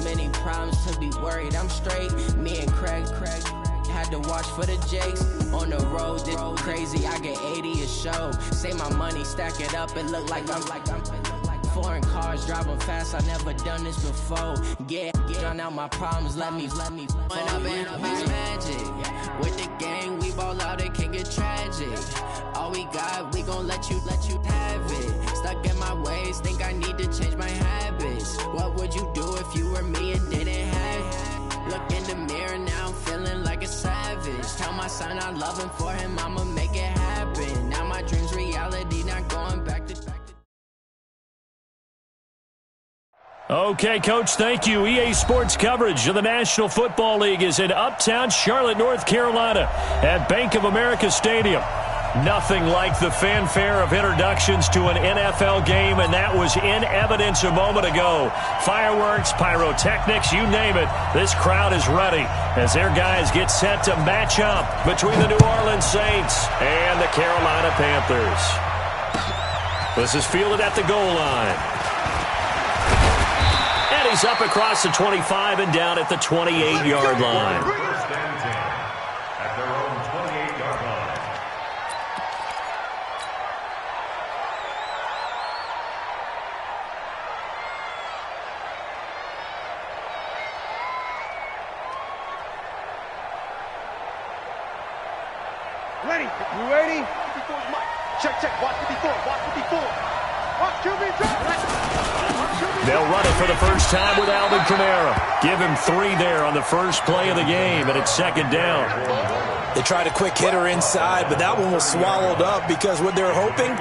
many problems to be worried. I'm straight. Me and Craig had to watch for the Jakes. On the road, this crazy. I get 80 a show. Say my money, stack it up. It look like I'm foreign cars driving fast. I never done this before. Get out my problems. Let me. When up and up is magic. With the gang, we ball out. It can get tragic. All we got, we gon' let you have it. Stuck in my ways, think I need to change my habits. What would you do if you were me and didn't have it? Look in the mirror now, I'm feeling like a savage. Tell my son I love him, for him I'ma make it happen. Now my dream's reality, not going back to. Okay, Coach, thank you. EA Sports coverage of the National Football League is in Uptown Charlotte, North Carolina at Bank of America Stadium. Nothing like the fanfare of introductions to an NFL game, and that was in evidence a moment ago. Fireworks, pyrotechnics, you name it. This crowd is ready as their guys get set to match up between the New Orleans Saints and the Carolina Panthers. This is fielded at the goal line. And he's up across the 25 and down at the 28-yard line. Ready? You ready? Check, watch it before. Watch QB drop. They'll run it for the first time with Alvin Kamara. Give him 3 there on the first play of the game, and it's second down. They tried a quick hitter inside, but that one was swallowed up because what they're hoping,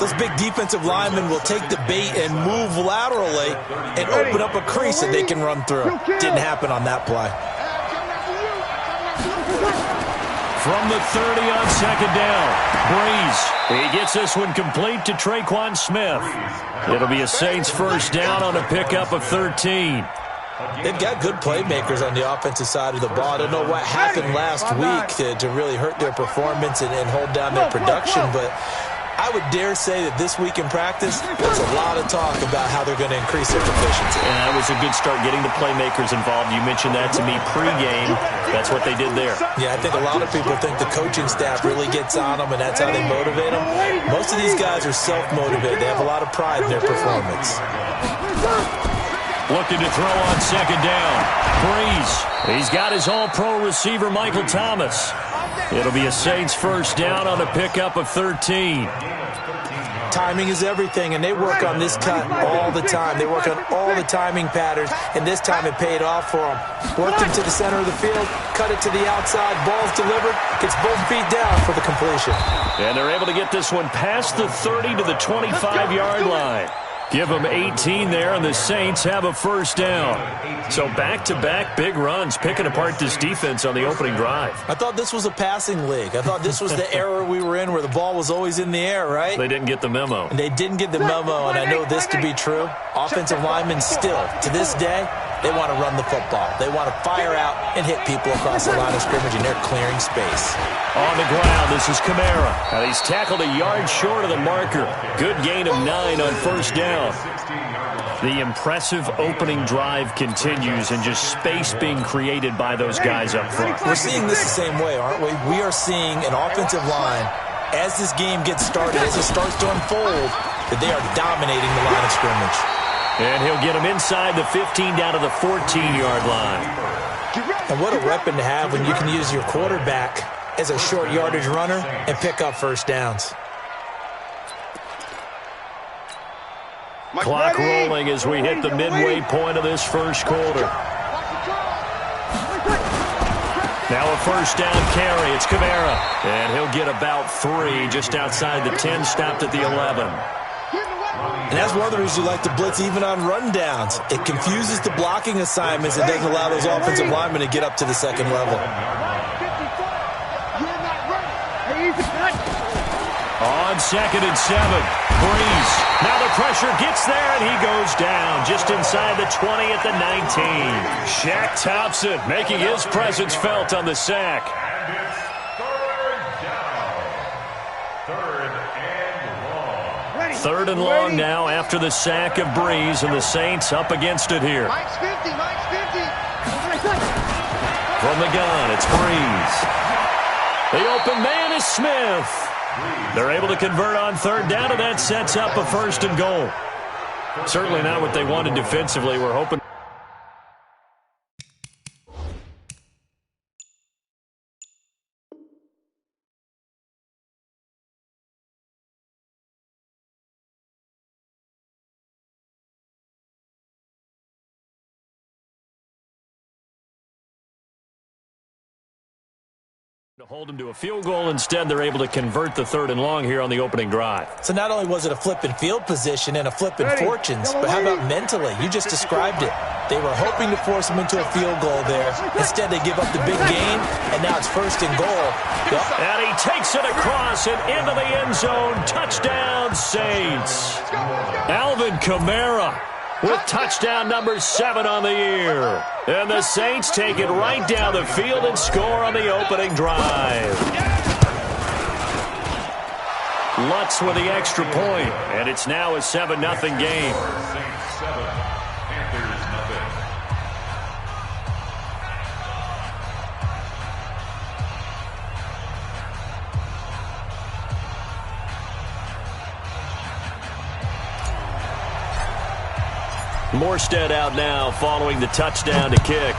those big defensive linemen will take the bait and move laterally and open up a crease that they can run through. Didn't happen on that play. From the 30 on second down, Breeze. He gets this one complete to Traquan Smith. It'll be a Saints first down on a pickup of 13. They've got good playmakers on the offensive side of the ball. I don't know what happened last week to really hurt their performance and hold down their production, but I would dare say that this week in practice, there's a lot of talk about how they're going to increase their efficiency. And that was a good start, getting the playmakers involved. You mentioned that to me pregame. That's what they did there. Yeah, I think a lot of people think the coaching staff really gets on them, and that's how they motivate them. Most of these guys are self-motivated. They have a lot of pride in their performance. Looking to throw on second down. Breeze. He's got his all-pro receiver, Michael Thomas. It'll be a Saints first down on a pickup of 13. Timing is everything, and they work on this cut all the time. They work on all the timing patterns, and this time it paid off for them. Worked him to the center of the field, cut it to the outside, ball's delivered, gets both feet down for the completion. And they're able to get this one past the 30 to the 25-yard line. Give them 18 there, and the Saints have a first down. So back-to-back big runs, picking apart this defense on the opening drive. I thought this was a passing league. I thought this was the era we were in where the ball was always in the air, right? They didn't get the memo. And they didn't get the memo, and I know this to be true. Offensive linemen still, to this day, they want to run the football. They want to fire out and hit people across the line of scrimmage, and they're clearing space. On the ground, this is Kamara. Now he's tackled a yard short of the marker. Good gain of 9 on first down. The impressive opening drive continues, and just space being created by those guys up front. We're seeing this the same way, aren't we? We are seeing an offensive line, as this game gets started, as it starts to unfold, that they are dominating the line of scrimmage. And he'll get him inside the 15 down to the 14-yard line. And what a weapon to have when you can use your quarterback as a short yardage runner and pick up first downs. Clock rolling as we hit the midway point of this first quarter. Now a first down carry. It's Kamara. And he'll get about 3 just outside the 10, stopped at the 11. And that's one of the reasons you like to blitz even on rundowns. It confuses the blocking assignments. It doesn't allow those offensive linemen to get up to the second level. On second and 7, Breeze. Now the pressure gets there, and he goes down just inside the 20 at the 19. Shaq Thompson making his presence felt on the sack. And it's third down. Third and long. 3rd and long now after the sack of Breeze, and the Saints up against it here. Mike's 50, Mike's 50. From the gun, it's Breeze. The open man is Smith. They're able to convert on 3rd down, and that sets up a 1st and goal. Certainly not what they wanted defensively. We're hoping. To hold them to a field goal. Instead, they're able to convert the 3rd and long here on the opening drive. So not only was it a flipping field position and a flipping fortunes, but how about mentally? You just described it. They were hoping to force them into a field goal there. Instead, they give up the big gain, and now it's 1st and goal. Yep. And he takes it across and into the end zone. Touchdown, Saints. Alvin Kamara with touchdown number 7 on the year. And the Saints take it right down the field and score on the opening drive. Lutz with the extra point, and it's now a 7-0 game. Morstead out now following the touchdown to kick.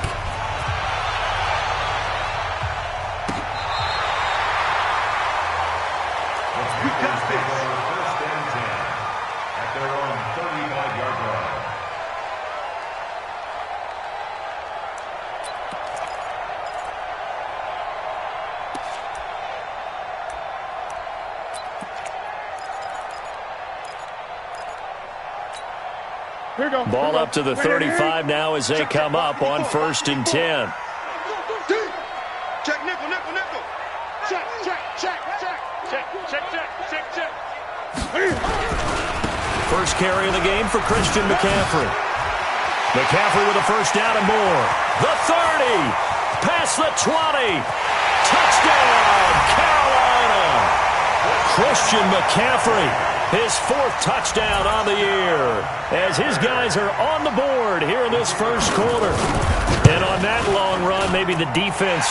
Ball up to the 35 now as they come up on 1st and 10. Check, nickel, nickel, nickel. Check, check, check, check, check, check, check, check, check. First carry of the game for Christian McCaffrey. McCaffrey with a 1st down and more. The 30, past the 20. Touchdown, Carolina. Christian McCaffrey, his 4th touchdown on the year, as his guys are on the board here in this 1st quarter. And on that long run, maybe the defense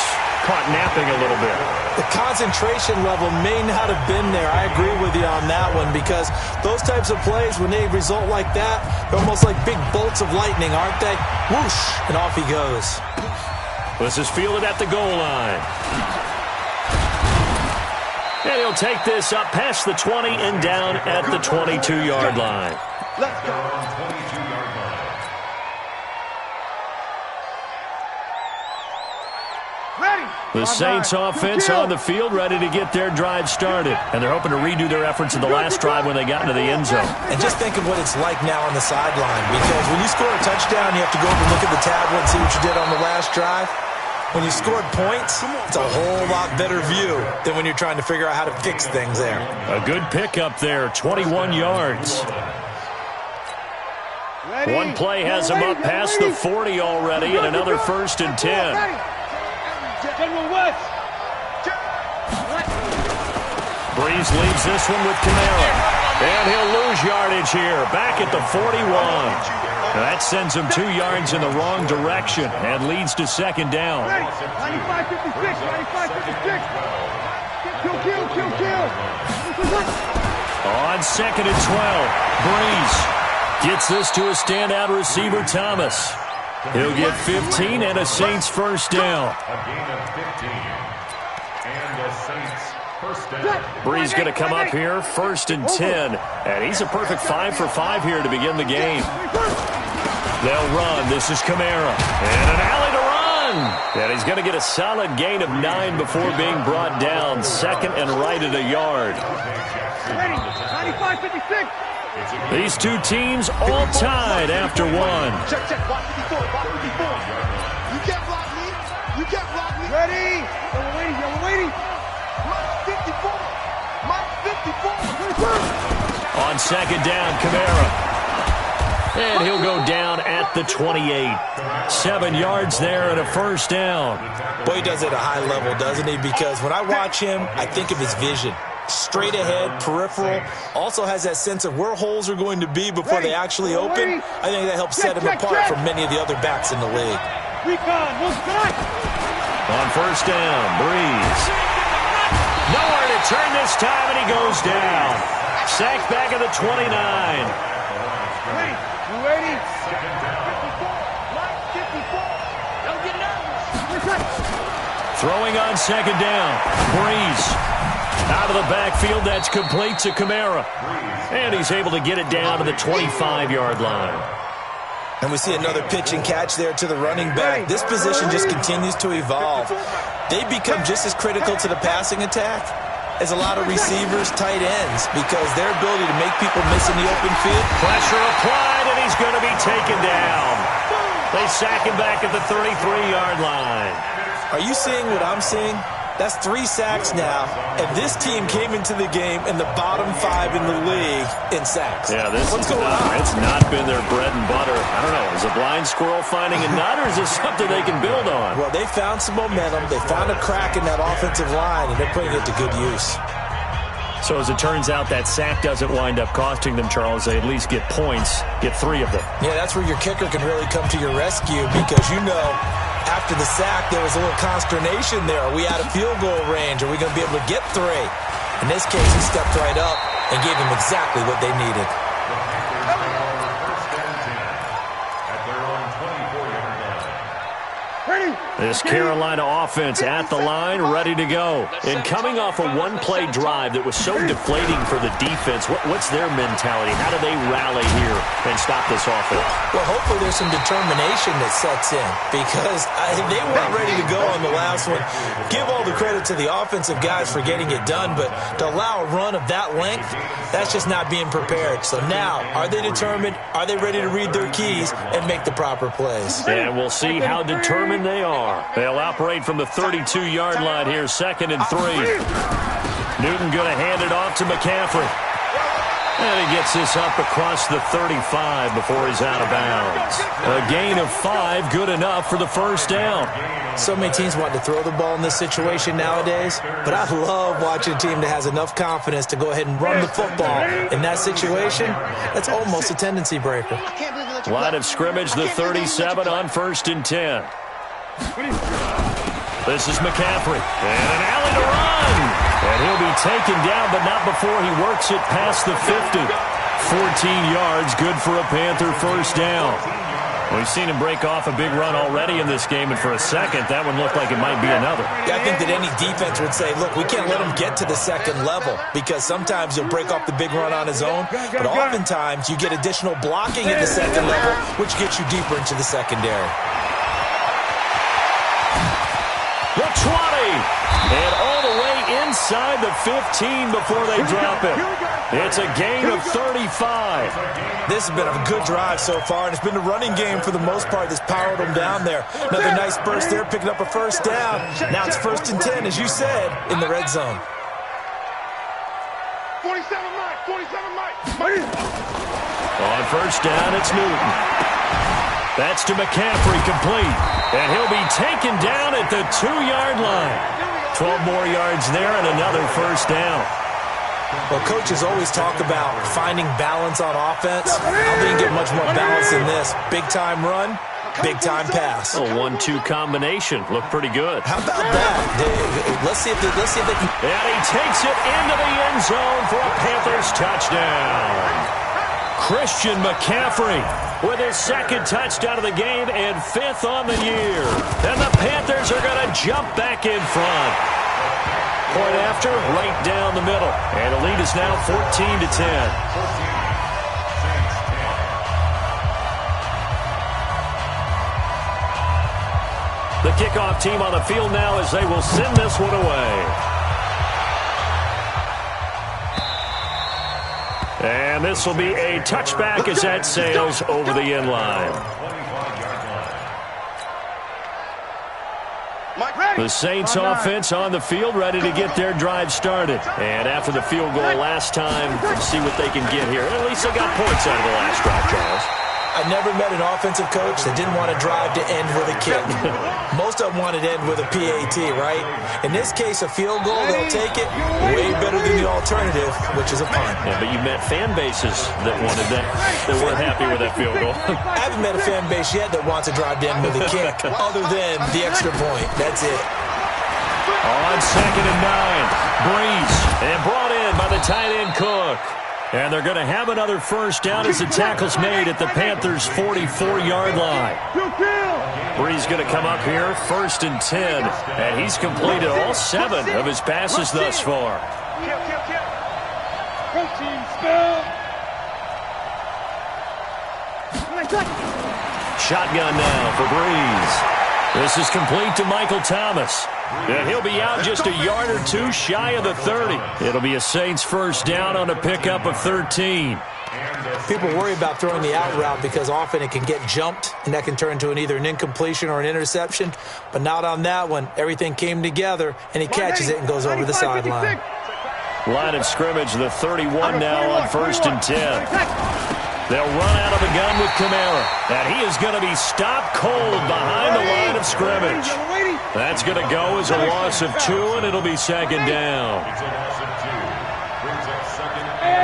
caught napping a little bit. The concentration level may not have been there. I agree with you on that one, because those types of plays, when they result like that, they're almost like big bolts of lightning, aren't they? Whoosh, and off he goes. This is fielded at the goal line. And he'll take this up past the 20 and down at the 22-yard line. Let's go. The Saints offense on the field, ready to get their drive started. And they're hoping to redo their efforts in the last drive when they got into the end zone. And just think of what it's like now on the sideline, because when you score a touchdown, you have to go over and look at the tablet and see what you did on the last drive. When you scored points, it's a whole lot better view than when you're trying to figure out how to fix things there. A good pickup there, 21 yards. One play has him up past the 40 already, and another 1st and 10. Breeze leaves this one with Kamara. And he'll lose yardage here, back at the 41. That sends him 2 yards in the wrong direction and leads to 2nd down. 95-56, 95-56. Kill. On 2nd and 12, Breeze gets this to a standout receiver, Thomas. He'll get 15 and a Saints 1st down. A gain of 15. And the Saints 1st down. Breeze going to come up here, 1st and 10. And he's a perfect 5 for 5 here to begin the game. They'll run. This is Kamara. And an alley to run. And he's going to get a solid gain of 9 before being brought down. 2nd and right at a yard. 95-56. These two teams all tied after one. Check, watch me before. You can't block me. Ready. We're waiting. Mike 54. On 2nd down, Kamara. And he'll go down at the 28. 7 yards there and a 1st down. Boy, he does it at a high level, doesn't he? Because when I watch him, I think of his vision. straight ahead, peripheral. Also has that sense of where holes are going to be before they actually open. I think that helps set him apart from many of the other backs in the league. On first down, Breeze. Nowhere to turn this time, and he goes down. Sacked back at the 29. Throwing on second down. Breeze. Out of the backfield, that's complete to Kamara. And he's able to get it down to the 25-yard line. And we see another pitch and catch there to the running back. This position just continues to evolve. They become just as critical to the passing attack as a lot of receivers, tight ends, because their ability to make people miss in the open field. Pressure applied, and he's going to be taken down. They sack him back at the 33-yard line. Are you seeing what I'm seeing? That's 3 sacks now, and this team came into the game in the bottom 5 in the league in sacks. Yeah, What's going on? It's not been their bread and butter. I don't know. Is a blind squirrel finding a nut, or is this something they can build on? Well, they found some momentum. They found a crack in that offensive line, and they're putting it to good use. So as it turns out, that sack doesn't wind up costing them, Charles. They at least get points, get 3 of them. Yeah, that's where your kicker can really come to your rescue because, after the sack, there was a little consternation there. Are we out of field goal range? Are we going to be able to get 3? In this case, he stepped right up and gave them exactly what they needed. This Carolina offense at the line, ready to go. And coming off a one-play drive that was so deflating for the defense, what's their mentality? How do they rally here and stop this offense? Well, hopefully there's some determination that sets in because they weren't ready to go on the last one. Give all the credit to the offensive guys for getting it done, but to allow a run of that length, that's just not being prepared. So now, are they determined? Are they ready to read their keys and make the proper plays? And we'll see how determined they are. They'll operate from the 32-yard line here, 2nd and 3. Newton going to hand it off to McCaffrey. And he gets this up across the 35 before he's out of bounds. A gain of 5, good enough for the first down. So many teams want to throw the ball in this situation nowadays, but I love watching a team that has enough confidence to go ahead and run the football. In that situation, that's almost a tendency breaker. Line of scrimmage, the 37 on 1st and 10. This is McCaffrey. And an alley to run. And he'll be taken down, but not before he works it past the 50. 14 yards, good for a Panther first down. We've seen him break off a big run already in this game, and for a second, that one looked like it might be another. Yeah, I think that any defense would say, look, we can't let him get to the second level because sometimes he'll break off the big run on his own, but oftentimes you get additional blocking at the second level, which gets you deeper into the secondary. The 20, and all the way inside the 15 before they drop it. It's a gain of 35. This has been a good drive so far, and it's been the running game for the most part that's powered them down there. Another nice burst there, picking up a first down. Now it's 1st and 10, as you said, in the red zone. 47 Mike. On first down, it's Newton. That's to McCaffrey, complete. And he'll be taken down at the 2-yard line. 12 more yards there and another first down. Well, coaches always talk about finding balance on offense. I don't think you get much more balance than this. Big-time run, big-time pass. A 1-2 combination. Looked pretty good. How about that? Let's see if they can. And he takes it into the end zone for a Panthers touchdown. Christian McCaffrey with his 2nd touchdown of the game and 5th on the year. And the Panthers are going to jump back in front. Point after, right down the middle. And the lead is now 14-10. The kickoff team on the field now as they will send this one away. And this will be a touchback as that sails over the end line. The Saints offense on the field ready to get their drive started. And after the field goal last time, let's see what they can get here. At least they got points out of the last drive, Charles. I never met an offensive coach that didn't want to drive to end with a kick. Most of them wanted to end with a PAT, right? In this case, a field goal, they'll take it way better than the alternative, which is a punt. Yeah, but you met fan bases that wanted that weren't happy with that field goal. I haven't met a fan base yet that wants to drive to end with a kick, other than the extra point. That's it. On 2nd and 9, Breeze, and brought in by the tight end Cook. And they're going to have another first down as the tackle's made at the Panthers' 44-yard line. Breeze going to come up here, 1st and 10, and he's completed all 7 of his passes thus far. Shotgun now for Breeze. This is complete to Michael Thomas. And he'll be out just a yard or two shy of the 30. It'll be a Saints first down on a pickup of 13. People worry about throwing the out route because often it can get jumped, and that can turn into either an incompletion or an interception. But not on that one. Everything came together, and he catches it and goes over the sideline. Line of scrimmage, the 31 now on 1st and 10. They'll run out of the gun with Kamara, and he is going to be stopped cold behind the line of scrimmage. That's going to go as a loss of 2, and it'll be 2nd down. It's a loss of 2. Brings up 2nd and 12.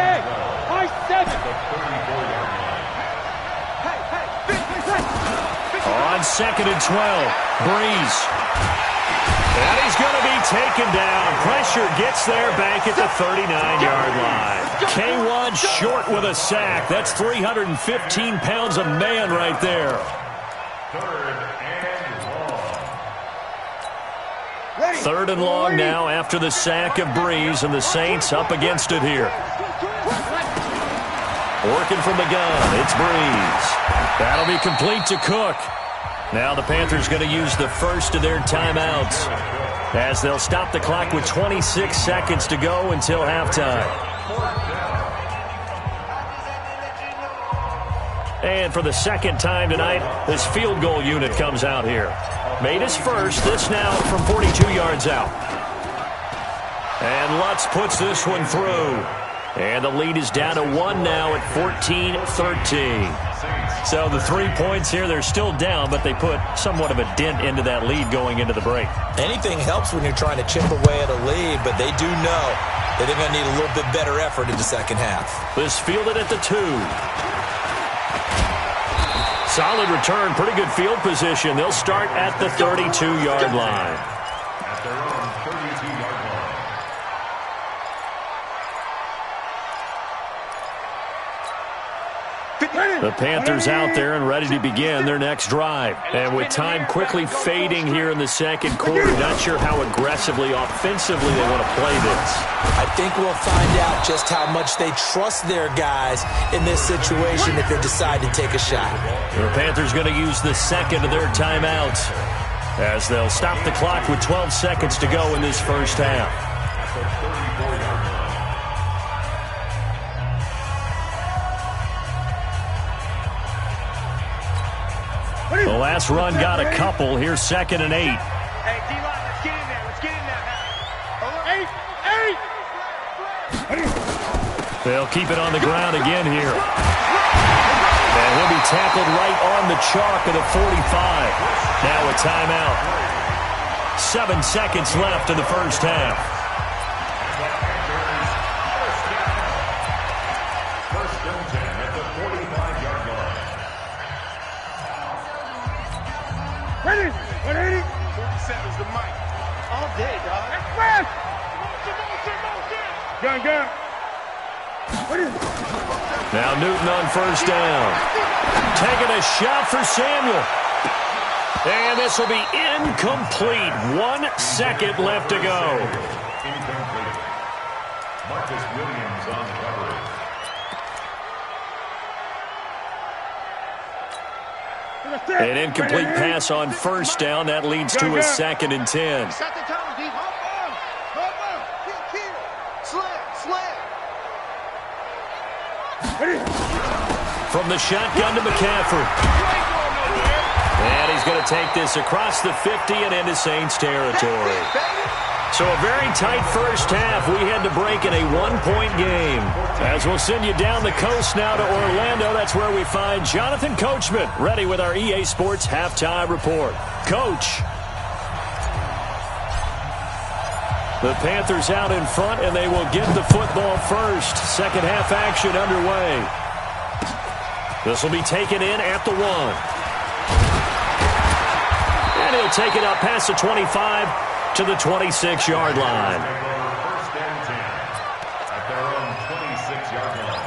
On 2nd and 12, Breeze. And he's going to be taken down. Pressure gets there back at the 39-yard line. K1 short with a sack. That's 315 pounds of man right there. 3rd and long now after the sack of Breeze, and the Saints up against it here. Working from the gun, it's Breeze. That'll be complete to Cook. Now the Panthers going to use the first of their timeouts as they'll stop the clock with 26 seconds to go until halftime. And for the 2nd time tonight, this field goal unit comes out here. Made his first, this now from 42 yards out. And Lutz puts this one through. And the lead is down to 1 now at 14-13. So the 3 points here, they're still down, but they put somewhat of a dent into that lead going into the break. Anything helps when you're trying to chip away at a lead, but they do know that they're going to need a little bit better effort in the second half. This fielded at the 2. Solid return, pretty good field position. They'll start at the 32-yard line. At their own 32-yard line. The Panthers out there and ready to begin their next drive. And with time quickly fading here in the 2nd quarter, not sure how aggressively, offensively they want to play this. I think we'll find out just how much they trust their guys in this situation if they decide to take a shot. The Panthers going to use the 2nd of their timeouts as they'll stop the clock with 12 seconds to go in this first half. The last run got a couple. Here's 2nd and 8. Hey, D-line, let's get in there. Let's get in there now. 8. They'll keep it on the ground again here. And he'll be tackled right on the chalk of the 45. Now a timeout. 7 seconds left in the first half. First and 10 at the 45-yard line. Ready? 47's the mic. All day, dog. Express! Gun. Now Newton on first down. Taking a shot for Samuel. And this will be incomplete. 1 second left to go. Incomplete. Marcus Williams on coverage. An incomplete pass on first down. That leads to a 2nd and 10. Shut the tunnel, D. Hop on. Kill. Slam. From the shotgun to McCaffrey. And he's going to take this across the 50 and into Saints territory. So a very tight first half. We had to break in a one-point game. As we'll send you down the coast now to Orlando, that's where we find Jonathan Coachman, ready with our EA Sports Halftime Report. Coach. The Panthers out in front, and they will get the football first. Second half action underway. This will be taken in at the 1. And he'll take it up past the 25 to the 26-yard line. First and 10 at their own 26-yard line.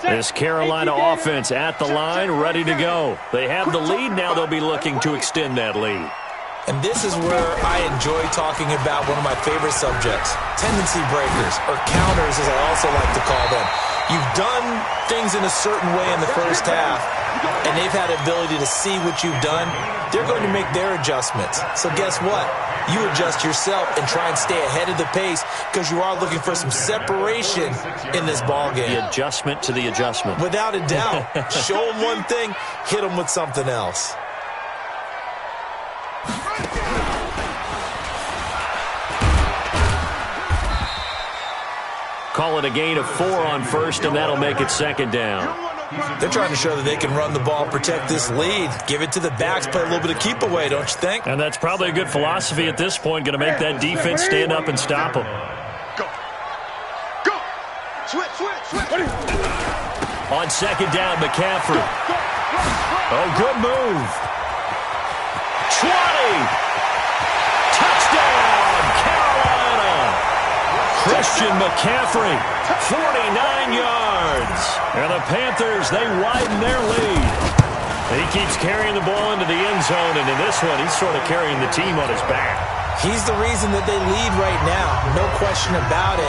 This Carolina offense at the line, ready to go. They have the lead. Now they'll be looking to extend that lead. And this is where I enjoy talking about one of my favorite subjects, tendency breakers, or counters as I also like to call them. You've done things in a certain way in the first half, and they've had the ability to see what you've done. They're going to make their adjustments. So guess what? You adjust yourself and try and stay ahead of the pace because you are looking for some separation in this ball game. The adjustment to the adjustment. Without a doubt. Show them one thing, hit them with something else. Call it a gain of 4 on first, and that'll make it second down. They're trying to show that they can run the ball, protect this lead, give it to the backs, play a little bit of keep away, don't you think? And that's probably a good philosophy at this point, going to make that defense stand up and stop them. Go. Go. Switch. On second down, McCaffrey. Oh, good move. 20. Touchdown, Carolina. Christian McCaffrey, 49 yards. And the Panthers, they widen their lead. He keeps carrying the ball into the end zone, and in this one, he's sort of carrying the team on his back. He's the reason that they lead right now, no question about it.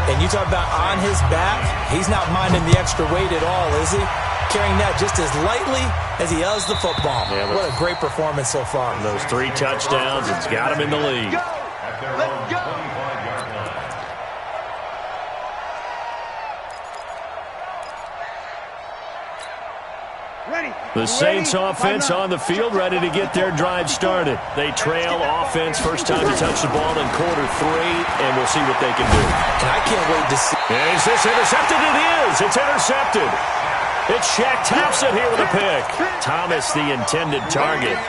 And you talk about on his back, he's not minding the extra weight at all, is he? Carrying that just as lightly as he does the football. Yeah, what a great performance so far. Those 3 touchdowns, it's got him in the lead. Let's go. 25-yard line. The Saints offense on the field, ready to get their drive started. They trail offense, first time to touch the ball in quarter 3, and we'll see what they can do. And I can't wait to see. Is this intercepted? It is. It's intercepted. It's Shaq Thompson here with a pick. Thomas, the intended target.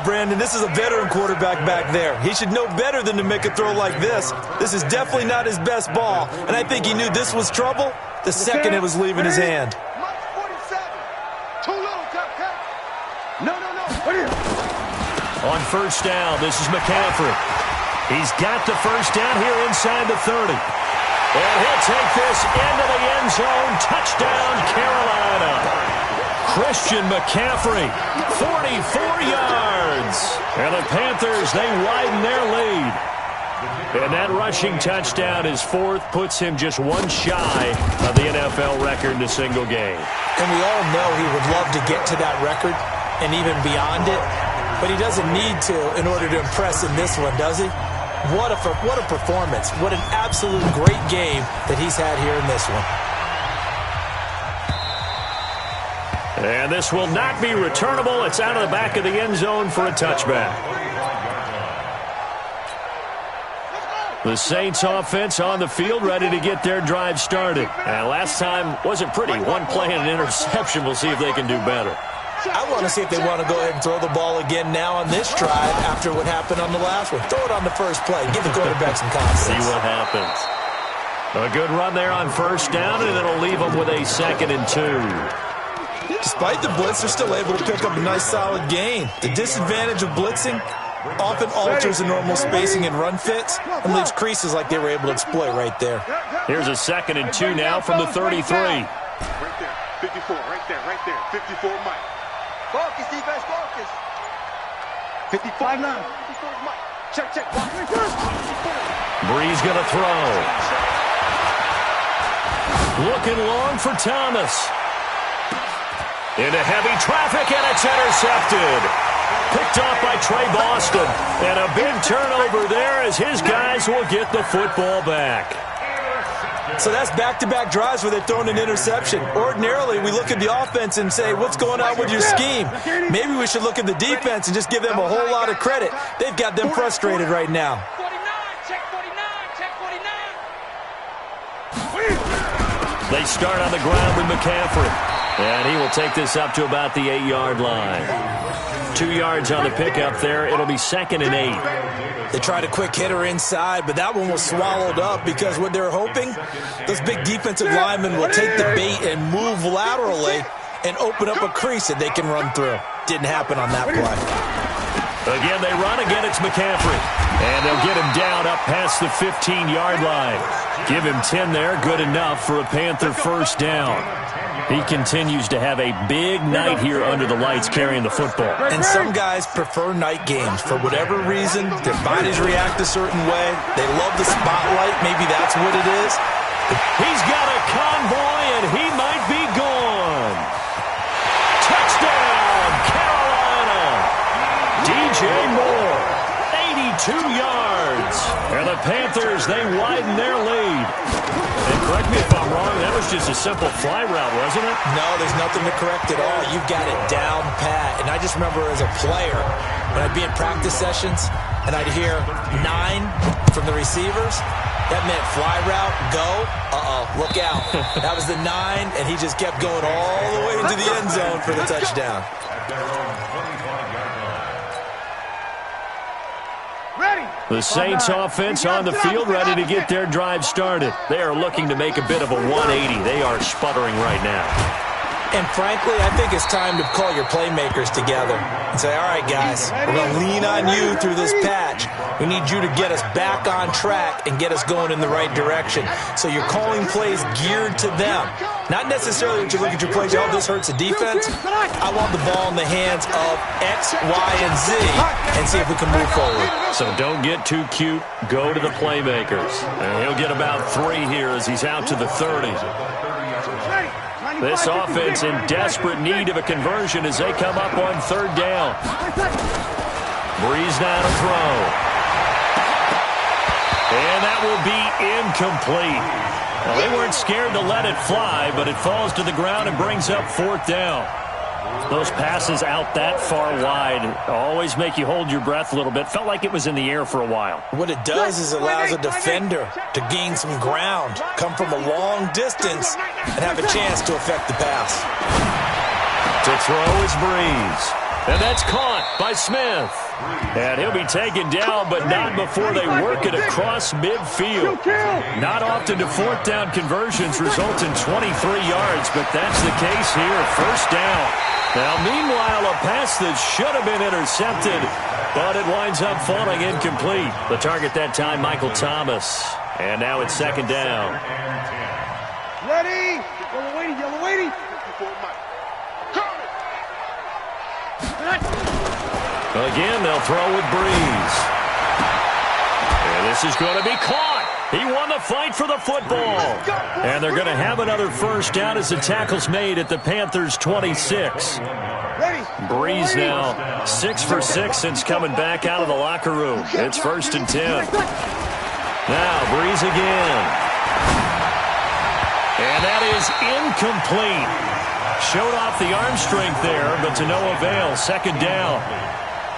Brandon, this is a veteran quarterback back there. He should know better than to make a throw like this. This is definitely not his best ball, and I think he knew this was trouble the second it was leaving his hand. On first down, this is McCaffrey. He's got the first down here inside the 30. And he'll take this into the end zone. Touchdown, Carolina. Christian McCaffrey, 44 yards. And the Panthers, they widen their lead. And that rushing touchdown, his 4th, puts him just 1 shy of the NFL record in a single game. And we all know he would love to get to that record and even beyond it, but he doesn't need to in order to impress in this one, does he? What a performance. What an absolute great game that he's had here in this one. And this will not be returnable. It's out of the back of the end zone for a touchback. The Saints offense on the field, ready to get their drive started. And last time wasn't pretty. 1 play and an interception. We'll see if they can do better. I want to see if they want to go ahead and throw the ball again now on this drive after what happened on the last one. Throw it on the first play. Give the quarterback some confidence. See what happens. A good run there on first down, and it'll leave them with a 2nd and 2. Despite the blitz, they're still able to pick up a nice solid gain. The disadvantage of blitzing often alters the normal spacing and run fits and leaves creases like they were able to exploit right there. Here's a 2nd and 2 now from the 33. Right there, 54, right there, 54 Mike. Focus, defense, focus. 55 now. 54 Mike. Check. Breeze going to throw. Looking long for Thomas. Into heavy traffic, and it's intercepted. Picked off by Trey Boston. And a big turnover there as his guys will get the football back. So that's back-to-back drives where they're throwing an interception. Ordinarily, we look at the offense and say, what's going on with your scheme? Maybe we should look at the defense and just give them a whole lot of credit. They've got them frustrated right now. 49, check 49, check 49. They start on the ground with McCaffrey. And he will take this up to about the 8-yard line. 2 yards on the pickup there. It'll be 2nd and 8. They tried a quick hitter inside, but that one was swallowed up because what they're hoping, those big defensive linemen will take the bait and move laterally and open up a crease that they can run through. Didn't happen on that play. Again, they run. Again, it's McCaffrey. And they'll get him down up past the 15-yard line. Give him 10 there. Good enough for a Panther first down. He continues to have a big night here under the lights carrying the football. And some guys prefer night games. For whatever reason, their bodies react a certain way. They love the spotlight. Maybe that's what it is. He's got a convoy, and he might be gone. Touchdown, Carolina. DJ Moore, 82 yards. And the Panthers, they widen their lead. And correct me if I'm wrong, that was just a simple fly route, wasn't it? No, there's nothing to correct at all. You've got it down pat. And I just remember as a player, when I'd be in practice sessions and I'd hear 9 from the receivers, that meant fly route, go, look out. That was the 9, and he just kept going all the way into the end zone for the touchdown. The Saints offense on the field ready to get their drive started. They are looking to make a bit of a 180. They are sputtering right now. And frankly, I think it's time to call your playmakers together and say, all right, guys, we're going to lean on you through this patch. We need you to get us back on track and get us going in the right direction. So you're calling plays geared to them. Not necessarily that you look at your plays, oh, this hurts the defense. I want the ball in the hands of X, Y, and Z and see if we can move forward. So don't get too cute. Go to the playmakers. And he'll get about 3 here as he's out to the 30. This offense in desperate need of a conversion as they come up on 3rd down. Breeze now to throw. And that will be incomplete. Well, they weren't scared to let it fly, but it falls to the ground and brings up 4th down. Those passes out that far wide always make you hold your breath a little bit. Felt like it was in the air for a while. What it does is allows a defender to gain some ground, come from a long distance, and have a chance to affect the pass. To throw is Breeze. And that's caught by Smith. And he'll be taken down, but not before they work it across midfield. Not often do 4th down conversions result in 23 yards, but that's the case here. 1st down. Now, meanwhile, a pass that should have been intercepted, but it winds up falling incomplete. The target that time, Michael Thomas. And now it's 2nd down. Ready? Yellow weighty, yellow weighty. Again, they'll throw with Breeze. And this is going to be caught. He won the fight for the football. And they're going to have another 1st down as the tackle's made at the Panthers' 26. Breeze now 6 for 6 since coming back out of the locker room. It's 1st and 10. Now Breeze again. And that is incomplete. Showed off the arm strength there, but to no avail. 2nd down.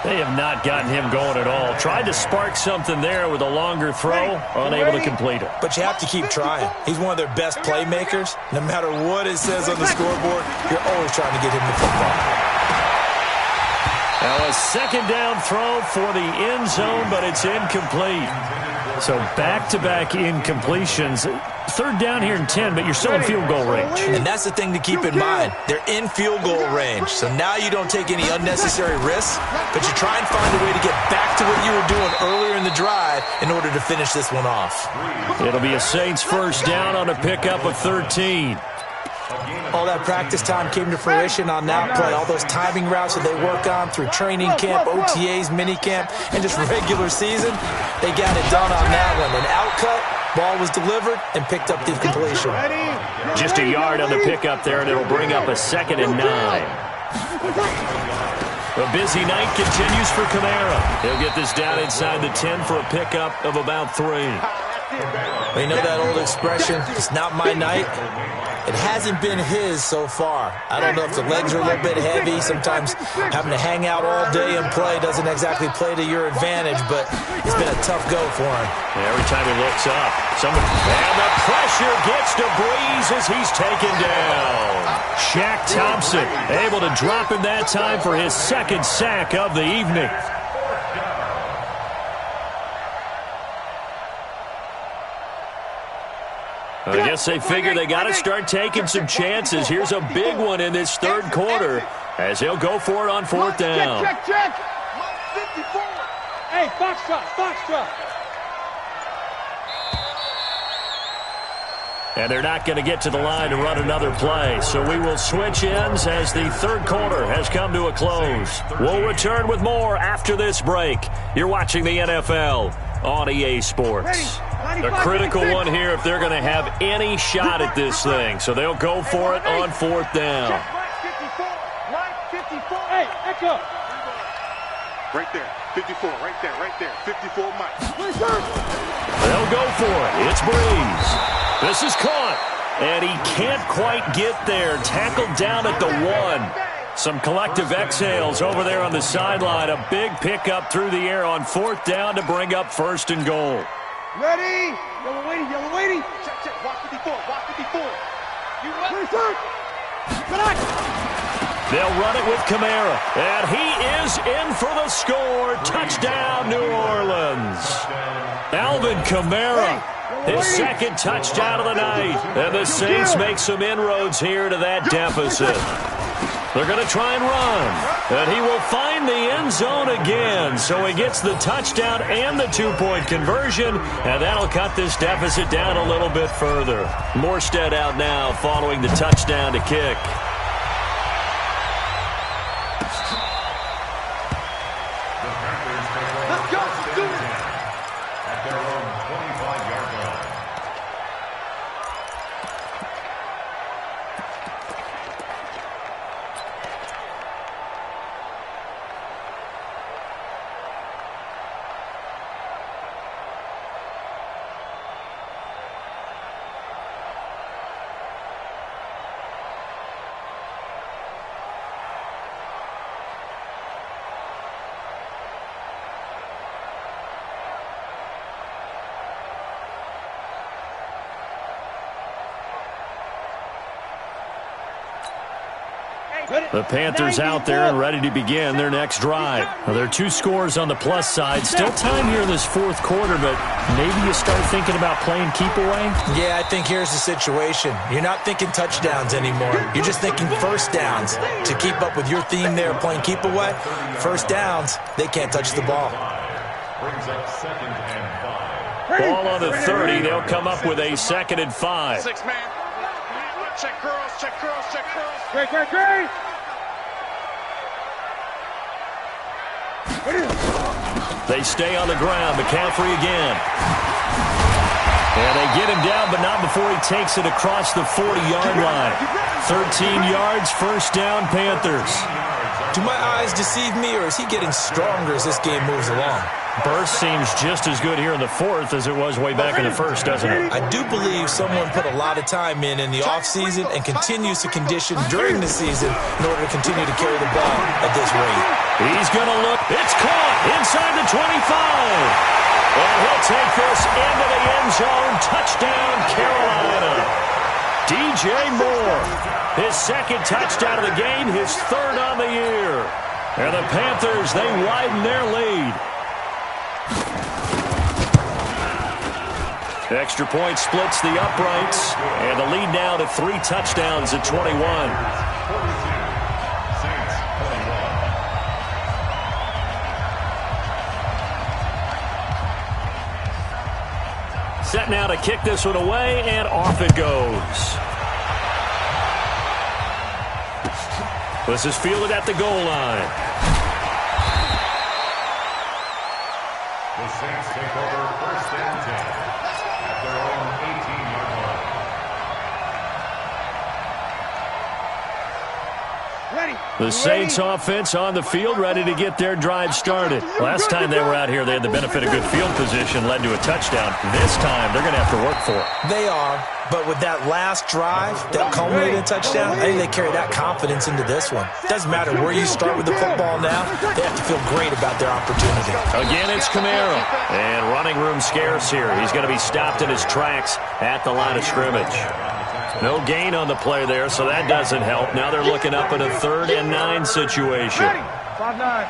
They have not gotten him going at all. Tried to spark something there with a longer throw, unable to complete it. But you have to keep trying. He's one of their best playmakers. No matter what it says on the scoreboard, you're always trying to get him the football. Now a 2nd down throw for the end zone, but it's incomplete. So back-to-back incompletions. 3rd down here and 10, but you're still in field goal range. And that's the thing to keep in mind. They're in field goal range. So now you don't take any unnecessary risks, but you try and find a way to get back to what you were doing earlier in the drive in order to finish this one off. It'll be a Saints 1st down on a pickup of 13. All that practice time came to fruition on that play. All those timing routes that they work on through training camp, OTAs, minicamp, and just regular season, they got it done on that one. An outcut, ball was delivered, and picked up the completion. Just a yard on the pickup there, and it'll bring up a 2nd and 9. A busy night continues for Kamara. He'll get this down inside the 10 for a pickup of about 3. You know that old expression, it's not my night? It hasn't been his so far. I don't know if the legs are a little bit heavy. Sometimes having to hang out all day and play doesn't exactly play to your advantage, but it's been a tough go for him. Every time he looks up, and the pressure gets to Breeze as he's taken down. Shaq Thompson able to drop him that time for his second sack of the evening. I guess they figure they got to start taking some chances. Here's a big one in this third quarter as he'll go for it on 4th down. Check. 54. Hey, box truck. And they're not going to get to the line to run another play. So we will switch ends as the third quarter has come to a close. We'll return with more after this break. You're watching the NFL on EA Sports. A critical one here if they're going to have any shot at this thing. So they'll go for it on 4th down. Line 54. Hey, echo. Right there. 54. Right there. 54, Mike. They'll go for it. It's Breeze. This is caught. And he can't quite get there. Tackled down at the 1. Some collective exhales over there on the sideline. A big pickup through the air on 4th down to bring up 1st and goal. Ready? Yellow waiting. Check. Walk 54. You ready? They'll run it with Kamara. And he is in for the score. Touchdown, New Orleans. Alvin Kamara, his second touchdown of the night. And the Saints make some inroads here to that deficit. They're going to try and run. And he will find the end zone again. So he gets the touchdown and the 2-point conversion. And that'll cut this deficit down a little bit further. Morstead out now following the touchdown to kick. Let's go. Do it. At their own 25-yard line. The Panthers out there and ready to begin their next drive. Now, there are 2 scores on the plus side. Still time here in this 4th quarter, but maybe you start thinking about playing keep away? Yeah, I think here's the situation. You're not thinking touchdowns anymore. You're just thinking first downs. To keep up with your theme there, playing keep away, first downs, they can't touch the ball. Brings up 2nd and 5. Ball on the 30. They'll come up with a 2nd and 5. 6 man. Check curls. Great. They stay on the ground. McCaffrey again. And they get him down, but not before he takes it across the 40-yard line. 13 yards, first down, Panthers. Do my eyes deceive me, or is he getting stronger as this game moves along? Burst seems just as good here in the 4th as it was way back in the 1st, doesn't it? I do believe someone put a lot of time in the offseason and continues to condition during the season in order to continue to carry the ball at this rate. He's going to look. It's caught inside the 25. And he'll take this into the end zone. Touchdown, Carolina. DJ Moore, his 2nd touchdown of the game, his 3rd on the year. And the Panthers, they widen their lead. Extra point splits the uprights, and the lead now to 3 touchdowns at 21. 42. Saints 21. Set now to kick this one away, and off it goes. This is fielded at the goal line. The Saints take over 1st and 10 at their own 18-yard line. The Saints offense on the field, ready to get their drive started. Last time they were out here, they had the benefit of good field position, led to a touchdown. This time, they're going to have to work for it. They are, but with that last drive that culminated in a touchdown, I think they carry that confidence into this one. Doesn't matter where you start with the football now, they have to feel great about their opportunity. Again, it's Kamara, and running room scarce here. He's going to be stopped in his tracks at the line of scrimmage. No gain on the play there, so that doesn't help. Now they're looking up at a 3rd and 9 situation.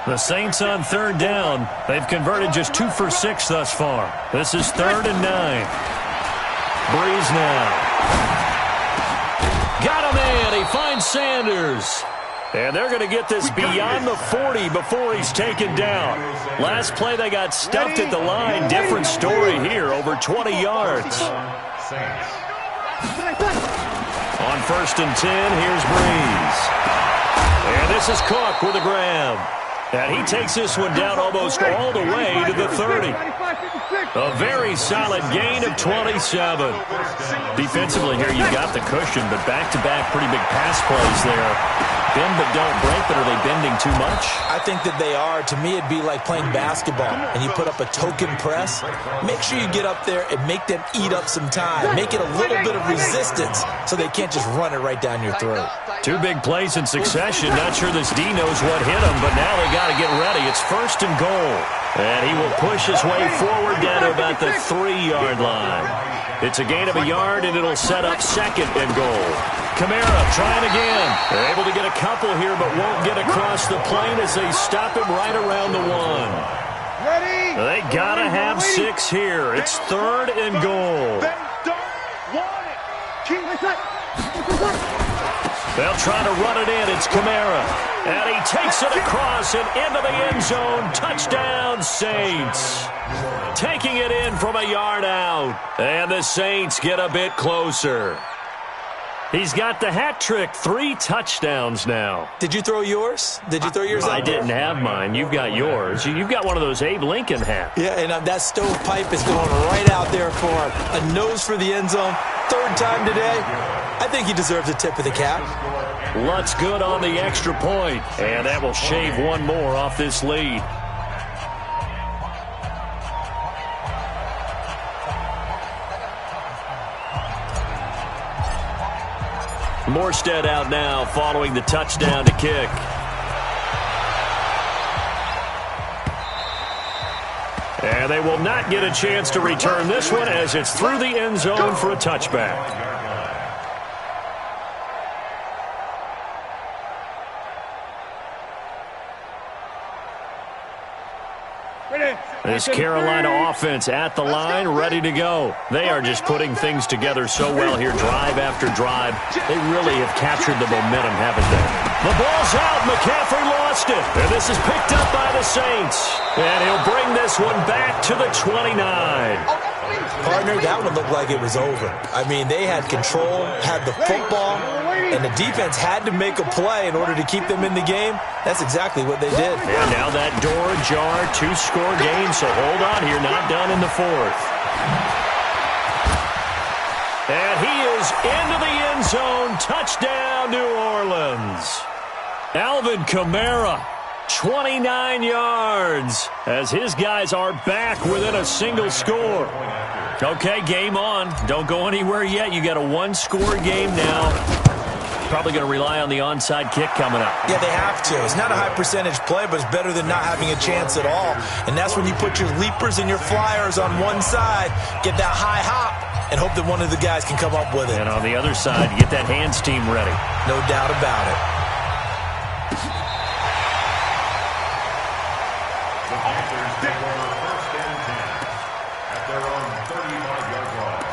The Saints on 3rd down. They've converted just 2 for 6 thus far. This is 3rd and 9. Breeze now. Got him in. He finds Sanders. And they're going to get this beyond the 40 before he's taken down. Last play, they got stuffed at the line. Different story here, over 20 yards. On 1st and 10, here's Breeze. And this is Cook with a grab. And he takes this one down almost all the way to the 30. A very solid gain of 27. Defensively here, you've got the cushion, but back-to-back pretty big pass plays there. Bend but don't break, but are they bending too much? I think that they are. To me, it'd be like playing basketball, and you put up a token press. Make sure you get up there and make them eat up some time. Make it a little bit of resistance so they can't just run it right down your throat. 2 big plays in succession. Not sure this D knows what hit him, but now they got to get ready. It's 1st and goal. And he will push his way forward down to about the 3-yard line. It's a gain of a yard, and it'll set up 2nd and goal. Kamara trying again. They're able to get a couple here, but won't get across the plane as they stop him right around the 1. They got to have 6 here. It's 3rd and goal. They don't want it. They'll try to run it in. It's Kamara. And he takes it across and into the end zone. Touchdown, Saints. Taking it in from a yard out. And the Saints get a bit closer. He's got the hat trick. 3 touchdowns now. Did you throw yours? Did you throw yours out? I didn't have mine. You've got yours. You've got one of those Abe Lincoln hats. Yeah, and that stovepipe is going right out there for a nose for the end zone. 3rd time today. I think he deserves a tip of the cap. Lutz good on the extra point. And that will shave 1 more off this lead. Morstead out now following the touchdown to kick. And they will not get a chance to return this one as it's through the end zone for a touchback. This Carolina offense at the line, ready to go. They are just putting things together so well here, drive after drive. They really have captured the momentum, haven't they? The ball's out. McCaffrey lost it. And this is picked up by the Saints. And he'll bring this one back to the 29. Partner, that one looked like it was over. I mean, they had control, had the football, and the defense had to make a play in order to keep them in the game. That's exactly what they did. And now that door ajar, 2-score game, so hold on here, not done in the 4th. And he is into the end zone. Touchdown, New Orleans. Alvin Kamara, 29 yards, as his guys are back within a single score. Okay, game on. Don't go anywhere yet. You got a 1-score game now. Probably going to rely on the onside kick coming up. Yeah, they have to. It's not a high percentage play, but it's better than not having a chance at all. And that's when you put your leapers and your flyers on one side, get that high hop, and hope that one of the guys can come up with it. And on the other side, get that hands team ready. No doubt about it. The Panthers take over 1st and 10 at their own 35-yard line.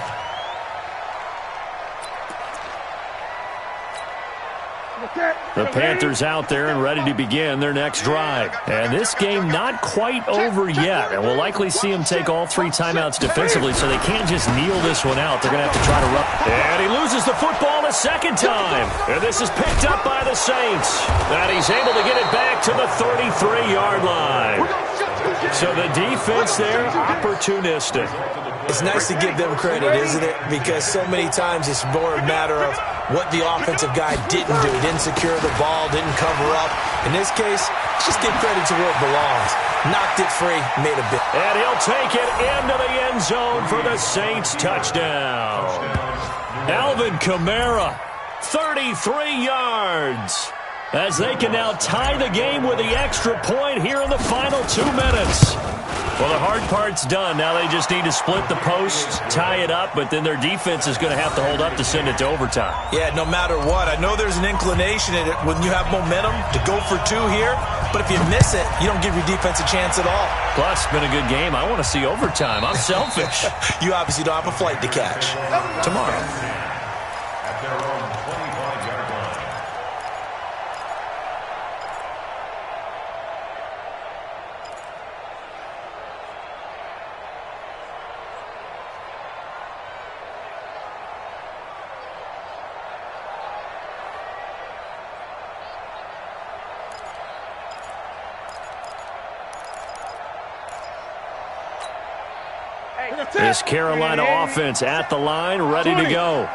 The Panthers out there and ready to begin their next drive. And this game not quite over yet. And we'll likely see them take all 3 timeouts defensively, so they can't just kneel this one out. They're going to have to try to run. And he loses the football a 2nd time. And this is picked up by the Saints. And he's able to get it back to the 33-yard line. So the defense there, opportunistic. It's nice to give them credit, isn't it? Because so many times it's more a matter of what the offensive guy didn't do. He didn't secure the ball, didn't cover up. In this case, just give credit to where it belongs. Knocked it free, made a bit. And he'll take it into the end zone for the Saints touchdown. Alvin Kamara, 33 yards. As they can now tie the game with the extra point here in the final 2 minutes. Well, the hard part's done. Now they just need to split the posts, tie it up, but then their defense is going to have to hold up to send it to overtime. Yeah, no matter what. I know there's an inclination in it when you have momentum to go for 2 here, but if you miss it, you don't give your defense a chance at all. Plus, it's been a good game. I want to see overtime. I'm selfish. You obviously don't have a flight to catch tomorrow. At their own 25-yard line. This Carolina offense at the line, ready to go.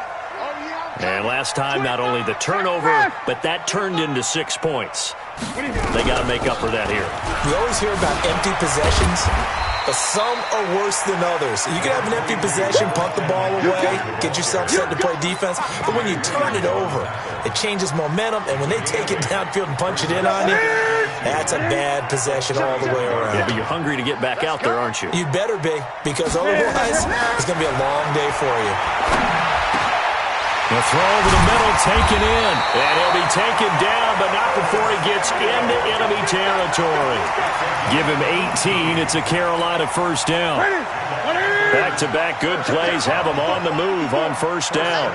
And last time, not only the turnover, but that turned into 6 points. They got to make up for that here. We always hear about empty possessions, but some are worse than others. You can have an empty possession, punt the ball away, get yourself set to play defense, but when you turn it over, it changes momentum, and when they take it downfield and punch it in on you, that's a bad possession all the way around. Yeah, but you're hungry to get back out there, aren't you? You better be, because otherwise, it's going to be a long day for you. The throw over the middle, taken in. And he'll be taken down, but not before he gets into enemy territory. Give him 18. It's a Carolina first down. Back-to-back good plays have him on the move on first down.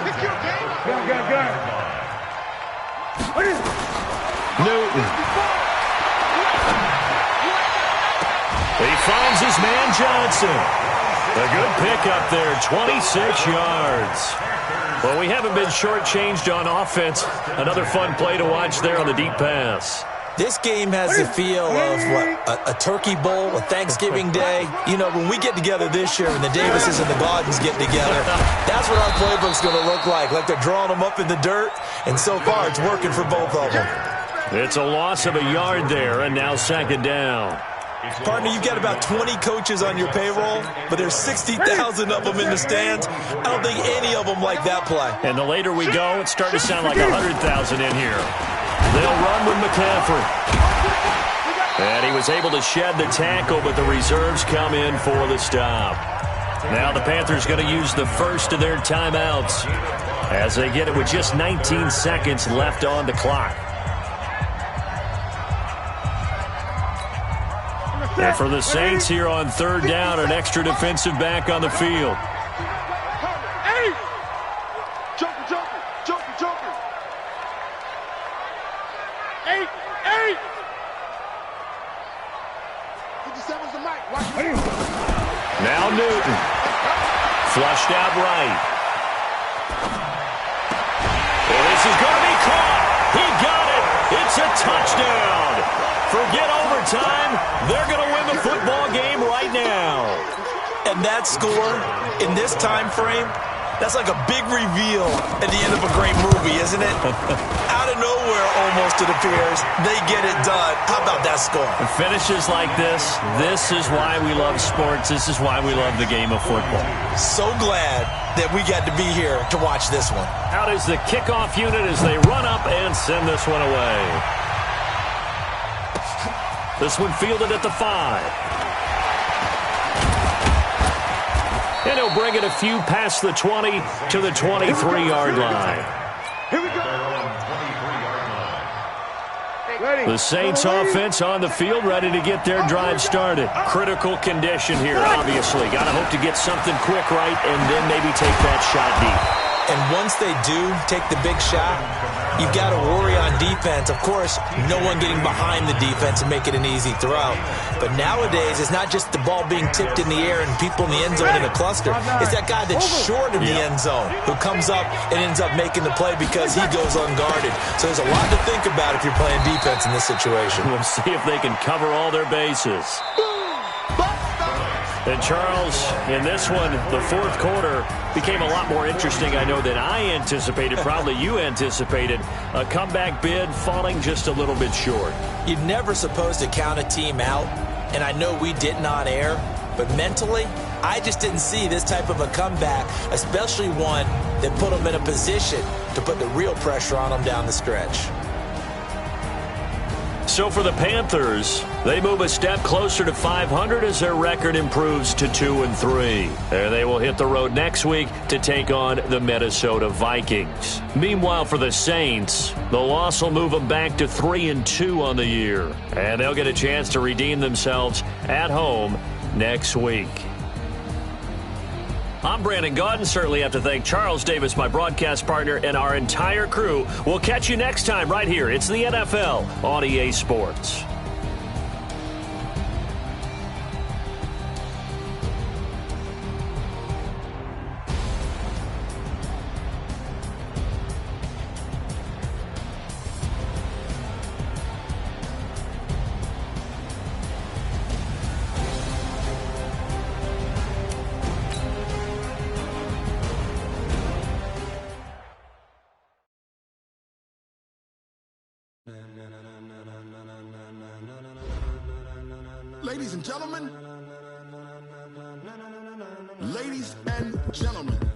Newton. He finds his man Johnson. A good pickup there, 26 yards. Well, we haven't been shortchanged on offense. Another fun play to watch there on the deep pass. This game has the feel of, a turkey bowl, a Thanksgiving day. You know, when we get together this year and the Davises and the Gaudens get together, that's what our playbook's going to look like they're drawing them up in the dirt, and so far it's working for both of them. It's a loss of a yard there, and now second down. Partner, you've got about 20 coaches on your payroll, but there's 60,000 of them in the stands. I don't think any of them like that play. And the later we go, it's starting to sound like 100,000 in here. They'll run with McCaffrey. And he was able to shed the tackle, but the reserves come in for the stop. Now the Panthers going to use the first of their timeouts as they get it with just 19 seconds left on the clock. And for the Saints here on third down, an extra defensive back on the field. Joker. 8. 57's the mic. Now Newton. Flushed out right. Well, this is going to be caught. He got it. It's a touchdown. Forget overtime. They're going to win the football game right now. And that score in this time frame, that's like a big reveal at the end of a great movie, isn't it? Out of nowhere, almost, it appears. They get it done. How about that score? Finishes like this is why we love sports. This is why we love the game of football. So glad that we got to be here to watch this one. Out is the kickoff unit as they run up and send this one away. This one fielded at the 5. And he'll bring it a few past the 20 to the 23-yard line. Here we go. The Saints offense on the field, ready to get their drive started. Critical condition here, obviously. Got to hope to get something quick right and then maybe take that shot deep. And once they do take the big shot, you've got to worry on defense. Of course, no one getting behind the defense and make it an easy throw. But nowadays, it's not just the ball being tipped in the air and people in the end zone in a cluster. It's that guy that's short in the end zone who comes up and ends up making the play because he goes unguarded. So there's a lot to think about if you're playing defense in this situation. We'll see if they can cover all their bases. And Charles, in this one, the fourth quarter became a lot more interesting, I know, than I anticipated. Probably you anticipated. A comeback bid falling just a little bit short. You're never supposed to count a team out, and I know we didn't on air, but mentally, I just didn't see this type of a comeback, especially one that put them in a position to put the real pressure on them down the stretch. So for the Panthers, they move a step closer to 500 as their record improves to 2-3. And they will hit the road next week to take on the Minnesota Vikings. Meanwhile, for the Saints, the loss will move them back to 3-2 on the year. And they'll get a chance to redeem themselves at home next week. I'm Brandon Gaudin. Certainly have to thank Charles Davis, my broadcast partner, and our entire crew. We'll catch you next time right here. It's the NFL on EA Sports. Ladies and gentlemen,